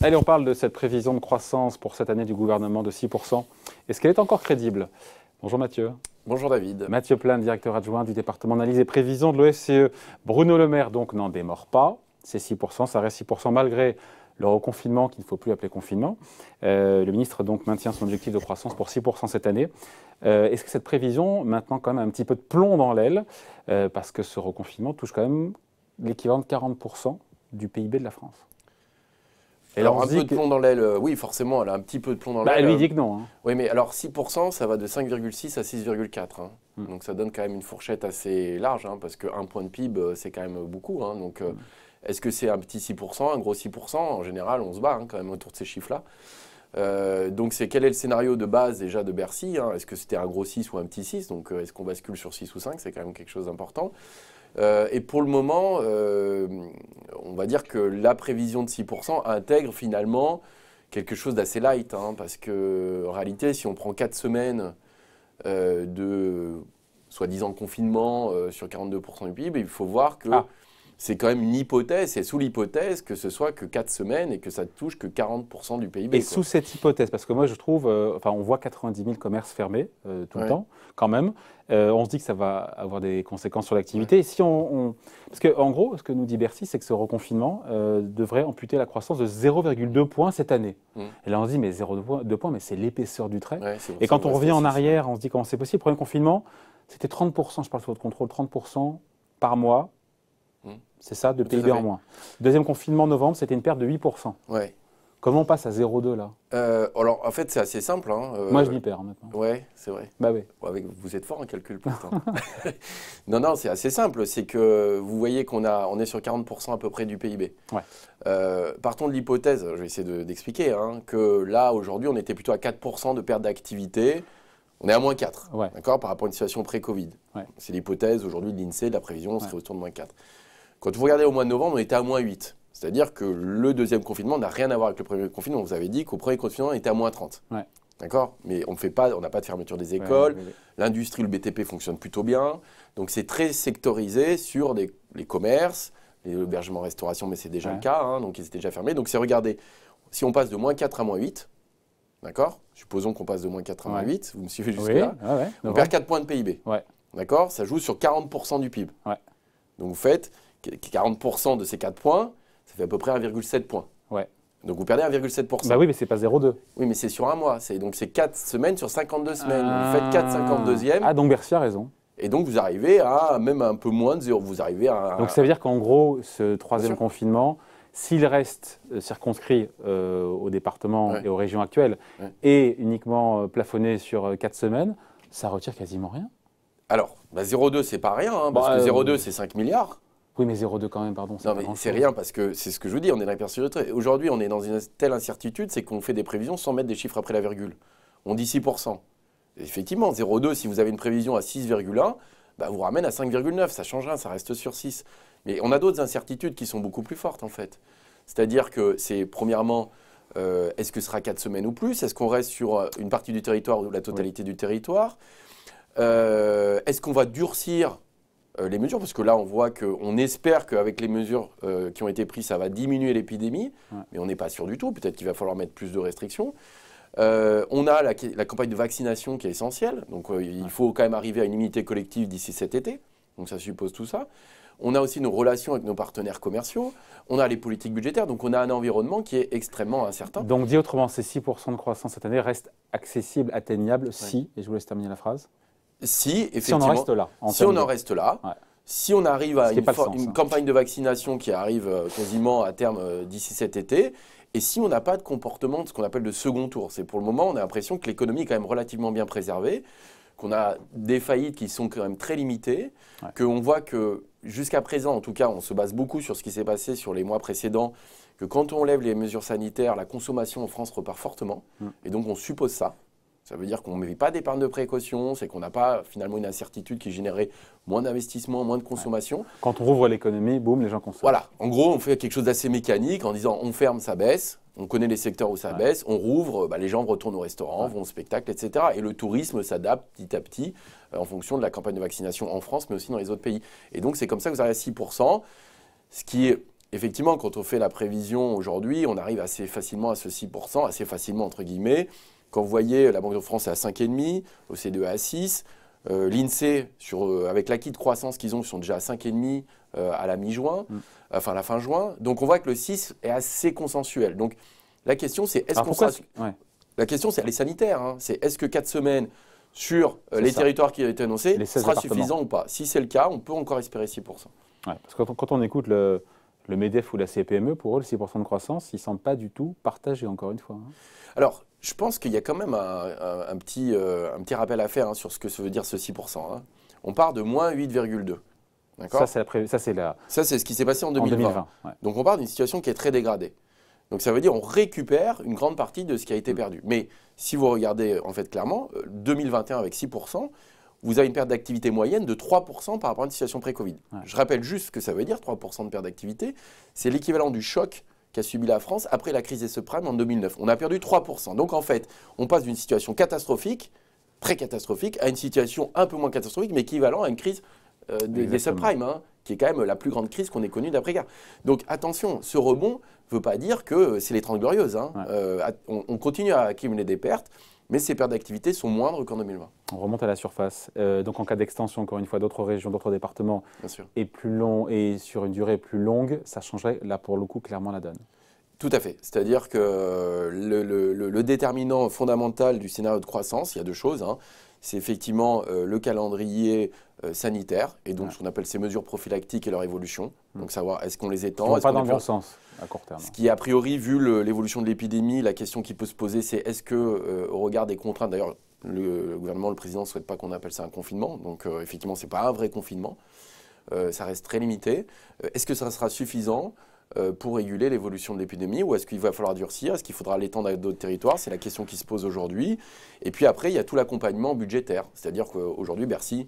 Allez, on parle de cette prévision de croissance pour cette année du gouvernement de 6%. Est-ce qu'elle est encore crédible? Bonjour Mathieu. Bonjour David. Mathieu Plane, directeur adjoint du département d'analyse et prévision de l'OFCE. Bruno Le Maire donc n'en démord pas. C'est 6%, ça reste 6% malgré le reconfinement qu'il ne faut plus appeler confinement. Le ministre donc maintient son objectif de croissance pour 6% cette année. Est-ce que cette prévision maintenant quand même un petit peu de plomb dans l'aile parce que ce reconfinement touche quand même l'équivalent de 40% du PIB de la France? Et alors un peu de plomb dans l'aile, oui forcément, elle a un petit peu de plomb dans l'aile. Elle lui dit que non. Hein. Oui mais alors 6%, ça va de 5,6 à 6,4. Hein. Donc ça donne quand même une fourchette assez large, hein, parce qu'un point de PIB, c'est quand même beaucoup. Hein. Donc est-ce que c'est un petit 6%, un gros 6%? En général, on se bat quand même autour de ces chiffres-là. Donc quel est le scénario de base déjà de Bercy, hein? Est-ce que c'était un gros 6 ou un petit 6? Donc est-ce qu'on bascule sur 6 ou 5? C'est quand même quelque chose d'important. Et pour le moment, on va dire que la prévision de 6% intègre finalement quelque chose d'assez light, hein, parce qu'en réalité, si on prend 4 semaines de soi-disant confinement sur 42% du PIB, il faut voir que c'est quand même une hypothèse, c'est sous l'hypothèse que ce soit que 4 semaines et que ça ne touche que 40% du PIB. Et quoi. Sous cette hypothèse, parce que moi je trouve, on voit 90 000 commerces fermés tout le temps, quand même. On se dit que ça va avoir des conséquences sur l'activité. Et si parce qu'en gros, ce que nous dit Bercy, c'est que ce reconfinement devrait amputer la croissance de 0,2 points cette année. Et là on se dit, mais 0,2 points, mais c'est l'épaisseur du trait. Et quand on revient en arrière, on se dit comment c'est possible. Le premier confinement, c'était 30%, je parle sur votre contrôle, 30% par mois. C'est ça, de PIB en moins. Deuxième confinement, novembre, c'était une perte de 8%. Ouais. Comment on passe à 0,2 là? Alors, en fait, c'est assez simple. Hein. Moi, je m'y perds maintenant. Ouais, c'est vrai. Bah oui. Vous êtes fort en calcul pourtant. Non, c'est assez simple. C'est que vous voyez qu'on est sur 40% à peu près du PIB. Ouais. Partons de l'hypothèse, je vais essayer d'expliquer, hein, que là, aujourd'hui, on était plutôt à 4% de perte d'activité. On est à moins 4, d'accord, par rapport à une situation pré-Covid. Ouais. C'est l'hypothèse aujourd'hui de l'INSEE, de la prévision, on serait autour de moins 4. Quand vous regardez au mois de novembre, on était à moins 8. C'est-à-dire que le deuxième confinement n'a rien à voir avec le premier confinement. On vous avait dit qu'au premier confinement, on était à moins 30. Ouais. D'accord? Mais on n'a pas de fermeture des écoles. L'industrie, le BTP fonctionne plutôt bien. Donc c'est très sectorisé sur les commerces, les hébergements, restauration, mais c'est déjà le cas. Hein, donc ils étaient déjà fermés. Donc c'est regardez, si on passe de moins 4 à moins 8, d'accord? Supposons qu'on passe de moins 4 à moins 8, vous me suivez jusque-là. On perd 4 points de PIB. Ouais. D'accord? Ça joue sur 40% du PIB. Ouais. Donc vous faites 40% de ces 4 points, ça fait à peu près 1,7 points. Ouais. Donc vous perdez 1,7%. Bah oui, mais c'est pas 0,2. Oui, mais c'est sur un mois. Donc c'est 4 semaines sur 52 semaines. Vous faites 4,52e. Ah, donc Bercy a raison. Et donc vous arrivez à même un peu moins de 0. Vous arrivez à... Donc ça veut dire qu'en gros, ce troisième confinement, s'il reste circonscrit au département et aux régions actuelles et uniquement plafonné sur 4 semaines, ça retire quasiment rien. Alors, 0,2 c'est pas rien, hein, parce que 0,2 c'est 5 milliards. Oui, mais 0,2 quand même, pardon. Non, mais c'est rien parce que c'est ce que je vous dis, on est dans l'incertitude. Aujourd'hui, on est dans une telle incertitude, c'est qu'on fait des prévisions sans mettre des chiffres après la virgule. On dit 6%. Et effectivement, 0,2, si vous avez une prévision à 6,1, bah, vous ramène à 5,9. Ça change rien, ça reste sur 6. Mais on a d'autres incertitudes qui sont beaucoup plus fortes, en fait. C'est-à-dire que c'est, premièrement, est-ce que ce sera 4 semaines ou plus? Est-ce qu'on reste sur une partie du territoire ou la totalité du territoire? Est-ce qu'on va durcir les mesures, parce que là, on espère qu'avec les mesures qui ont été prises, ça va diminuer l'épidémie, mais on n'est pas sûr du tout. Peut-être qu'il va falloir mettre plus de restrictions. On a la campagne de vaccination qui est essentielle. Donc, il faut quand même arriver à une immunité collective d'ici cet été. Donc, ça suppose tout ça. On a aussi nos relations avec nos partenaires commerciaux. On a les politiques budgétaires. Donc, on a un environnement qui est extrêmement incertain. Donc, dit autrement, ces 6% de croissance cette année restent accessibles, atteignables, si, et je vous laisse terminer la phrase. Si, effectivement, on en reste là. Si on en reste là, si on arrive à une campagne de vaccination qui arrive quasiment à terme d'ici cet été, et si on n'a pas de comportement de ce qu'on appelle de second tour. C'est pour le moment, on a l'impression que l'économie est quand même relativement bien préservée, qu'on a des faillites qui sont quand même très limitées, qu'on voit que jusqu'à présent, en tout cas, on se base beaucoup sur ce qui s'est passé sur les mois précédents, que quand on lève les mesures sanitaires, la consommation en France repart fortement, et donc on suppose ça. Ça veut dire qu'on ne met pas d'épargne de précaution, c'est qu'on n'a pas finalement une incertitude qui générait moins d'investissement, moins de consommation. Quand on rouvre l'économie, boum, les gens consomment. Voilà, en gros, on fait quelque chose d'assez mécanique en disant on ferme, ça baisse, on connaît les secteurs où ça baisse, on rouvre, les gens retournent au restaurant, vont au spectacle, etc. Et le tourisme s'adapte petit à petit en fonction de la campagne de vaccination en France, mais aussi dans les autres pays. Et donc c'est comme ça que vous arrivez à 6%, ce qui est effectivement, quand on fait la prévision aujourd'hui, on arrive assez facilement à ce 6%, assez facilement entre guillemets. Quand vous voyez, la Banque de France est à 5,5, l'OCDE à 6, l'INSEE, avec l'acquis de croissance qu'ils ont, ils sont déjà à 5,5 à la mi-juin, enfin à la fin juin. Donc on voit que le 6 est assez consensuel. Donc la question c'est, est-ce qu'on sera... La question c'est, elle est sanitaire, hein. C'est est-ce que 4 semaines sur les territoires qui ont été annoncés sera suffisant ou pas? Si c'est le cas, on peut encore espérer 6%. Ouais, parce que quand on écoute le MEDEF ou la CPME, pour eux, le 6% de croissance, ils ne semblent pas du tout partagés, encore une fois. Hein. Alors, je pense qu'il y a quand même un petit rappel à faire sur ce que ça veut dire ce 6%. Hein. On part de moins 8,2. Ça, c'est ce qui s'est passé en 2020. Ouais. Donc, on part d'une situation qui est très dégradée. Donc, ça veut dire qu'on récupère une grande partie de ce qui a été perdu. Mais si vous regardez, en fait, clairement, 2021 avec 6%, vous avez une perte d'activité moyenne de 3% par rapport à une situation pré-Covid. Ouais. Je rappelle juste ce que ça veut dire, 3% de perte d'activité. C'est l'équivalent du choc qu'a subi la France après la crise des subprimes en 2009. On a perdu 3%. Donc en fait, on passe d'une situation catastrophique, très catastrophique, à une situation un peu moins catastrophique, mais équivalent à une crise des subprimes, hein, qui est quand même la plus grande crise qu'on ait connue d'après-guerre. Donc attention, ce rebond ne veut pas dire que c'est les 30 glorieuses. Hein. Ouais. On continue à accumuler des pertes, mais ces pertes d'activité sont moindres qu'en 2020. On remonte à la surface. Donc en cas d'extension, encore une fois, d'autres régions, d'autres départements, et plus long et sur une durée plus longue, ça changerait là pour le coup clairement la donne. Tout à fait. C'est-à-dire que le déterminant fondamental du scénario de croissance, il y a deux choses. Hein. C'est effectivement le calendrier sanitaire et donc ce qu'on appelle ces mesures prophylactiques et leur évolution. Donc savoir est-ce qu'on les étend. Pas dans le bon sens à court terme. Ce qui a priori, vu l'évolution de l'épidémie, la question qui peut se poser, c'est est-ce que au regard des contraintes, d'ailleurs le gouvernement, le président ne souhaite pas qu'on appelle ça un confinement. Donc effectivement, ce n'est pas un vrai confinement. Ça reste très limité. Est-ce que ça sera suffisant pour réguler l'évolution de l'épidémie ou est-ce qu'il va falloir durcir? Est-ce qu'il faudra l'étendre à d'autres territoires? C'est la question qui se pose aujourd'hui. Et puis après, il y a tout l'accompagnement budgétaire. C'est-à-dire qu'aujourd'hui, Bercy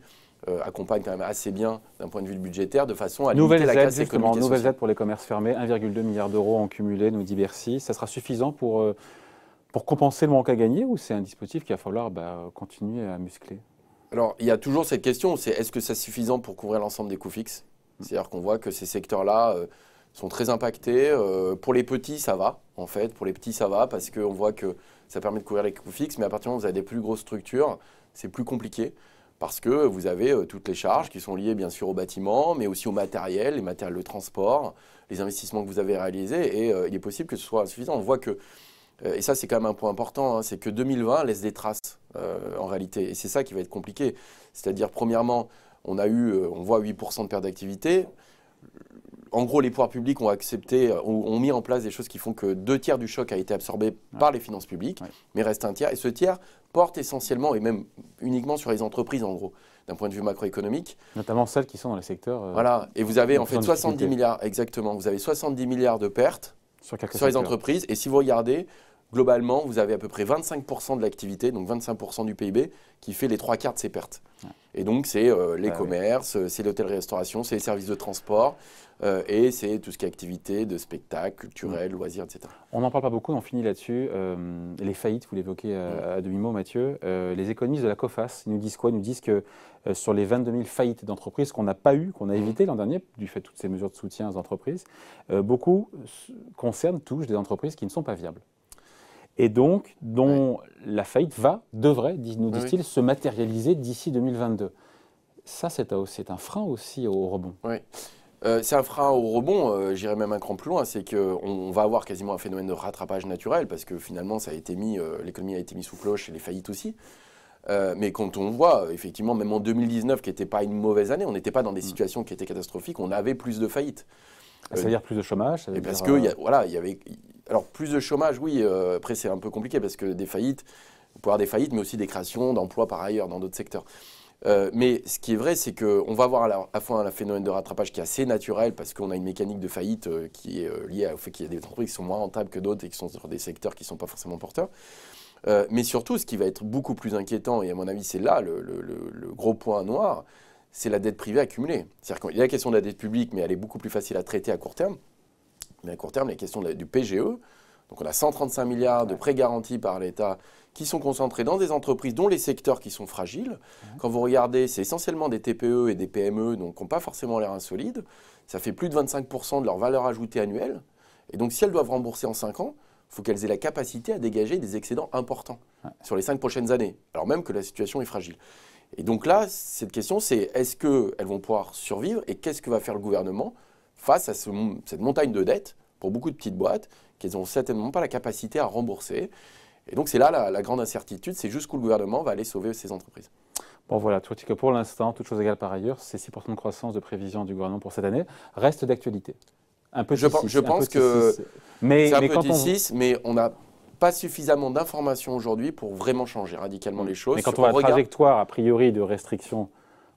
accompagne quand même assez bien d'un point de vue budgétaire de façon à limiter la casse économique et sociale. Nouvelles aides pour les commerces fermés, 1,2 milliard d'euros en cumulé, nous dit Bercy. Ça sera suffisant pour compenser le manque à gagner ou c'est un dispositif qu'il va falloir continuer à muscler? Alors, il y a toujours cette question, c'est est-ce que c'est suffisant pour couvrir l'ensemble des coûts fixes? C'est-à-dire qu'on voit que ces secteurs-là sont très impactés. Pour les petits, ça va, en fait. Pour les petits, ça va parce qu'on voit que ça permet de couvrir les coûts fixes. Mais à partir du moment où vous avez des plus grosses structures, c'est plus compliqué parce que vous avez toutes les charges qui sont liées, bien sûr, au bâtiment, mais aussi au matériel, les matériels de transport, les investissements que vous avez réalisés. Et il est possible que ce soit insuffisant. On voit que, et ça, c'est quand même un point important, hein, c'est que 2020 laisse des traces en réalité. Et c'est ça qui va être compliqué. C'est-à-dire, premièrement, on voit 8% de perte d'activité. En gros, les pouvoirs publics ont accepté, ont mis en place des choses qui font que 2 tiers du choc a été absorbé par les finances publiques, mais reste un tiers. Et ce tiers porte essentiellement, et même uniquement sur les entreprises, en gros, d'un point de vue macroéconomique. Notamment celles qui sont dans les secteurs. Voilà. Et vous avez en fait 70 milliards, exactement. Vous avez 70 milliards de pertes sur les entreprises. Et si vous regardez, globalement, vous avez à peu près 25% de l'activité, donc 25% du PIB, qui fait les 3 quarts de ces pertes. Ouais. Et donc, c'est les commerces, c'est l'hôtellerie-restauration, c'est les services de transport, et c'est tout ce qui est activité de spectacle, culturel, loisirs, etc. On n'en parle pas beaucoup, on finit là-dessus. Les faillites, vous l'évoquez à demi-mot, Mathieu. Les économistes de la COFAS, ils nous disent quoi? Ils nous disent que sur les 22 000 faillites d'entreprises qu'on n'a pas eues, qu'on a évitées l'an dernier, du fait de toutes ces mesures de soutien aux entreprises, beaucoup touchent des entreprises qui ne sont pas viables. Et donc, dont la faillite devrait, nous disent-ils, se matérialiser d'ici 2022. Ça, c'est un frein aussi au rebond. Oui. C'est un frein au rebond, j'irais même un cran plus loin, c'est qu'on va avoir quasiment un phénomène de rattrapage naturel, parce que finalement, l'économie a été mise sous cloche et les faillites aussi. Mais quand on voit, effectivement, même en 2019, qui n'était pas une mauvaise année, on n'était pas dans des situations qui étaient catastrophiques, on avait plus de faillites. Ça veut dire plus de chômage? Parce qu'il y avait... Alors, plus de chômage, oui. Après, c'est un peu compliqué parce que des faillites, on peut avoir des faillites, mais aussi des créations d'emplois par ailleurs dans d'autres secteurs. Mais ce qui est vrai, c'est qu'on va avoir à la fois un phénomène de rattrapage qui est assez naturel parce qu'on a une mécanique de faillite qui est liée au fait qu'il y a des entreprises qui sont moins rentables que d'autres et qui sont sur des secteurs qui ne sont pas forcément porteurs. Mais surtout, ce qui va être beaucoup plus inquiétant, et à mon avis, c'est là le gros point noir, c'est la dette privée accumulée. C'est-à-dire qu'il y a la question de la dette publique, mais elle est beaucoup plus facile à traiter à court terme. Mais à court terme, la question du PGE, Donc on a 135 milliards de prêts garantis par l'État qui sont concentrés dans des entreprises dont les secteurs qui sont fragiles. Quand vous regardez, c'est essentiellement des TPE et des PME, donc qui n'ont pas forcément l'air insolides. Ça fait plus de 25% de leur valeur ajoutée annuelle. Et donc si elles doivent rembourser en 5 ans, il faut qu'elles aient la capacité à dégager des excédents importants sur les 5 prochaines années, alors même que la situation est fragile. Et donc là, cette question, c'est est-ce qu'elles vont pouvoir survivre et qu'est-ce que va faire le gouvernement face à cette montagne de dettes pour beaucoup de petites boîtes qu'elles n'ont certainement pas la capacité à rembourser. Et donc c'est là la grande incertitude, c'est jusqu'où le gouvernement va aller sauver ces entreprises. Bon voilà, tu dis que pour l'instant, toute chose égale par ailleurs, ces 6% de croissance de prévision du gouvernement pour cette année reste d'actualité. Un peu je pense que c'est un petit 6, mais on n'a pas suffisamment d'informations aujourd'hui pour vraiment changer radicalement les choses. Mais quand on voit la trajectoire, a priori, de restrictions,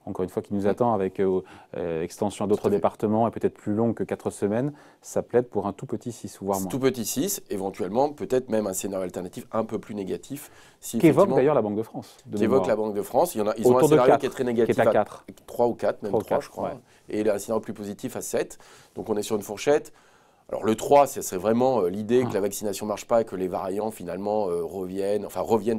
encore une fois, qui nous attend avec extension à d'autres départements et peut-être plus longue que 4 semaines, ça plaide pour un tout petit 6, voire moins. Tout petit 6, éventuellement, peut-être même un scénario alternatif un peu plus négatif. Qui évoque d'ailleurs la Banque de France. Qui évoque la Banque de France. Ils ont un scénario qui est très négatif, qui est à 4. 3 ou 4, même 3 je crois. Ouais. Et un scénario plus positif à 7. Donc on est sur une fourchette. Alors le 3, ce serait vraiment l'idée que la vaccination ne marche pas et que les variants finalement reviennent,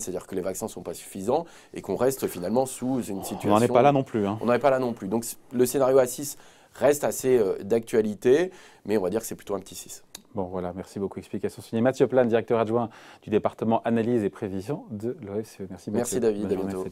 c'est-à-dire que les vaccins ne sont pas suffisants et qu'on reste finalement sous une situation… On n'en est pas là non plus. On n'en est pas là non plus. Donc le scénario à 6 reste assez d'actualité, mais on va dire que c'est plutôt un petit 6. Bon voilà, merci beaucoup. Explication signée Mathieu Plane, directeur adjoint du département analyse et prévision de l'OFCE. Merci Mathieu. Merci David, à bientôt.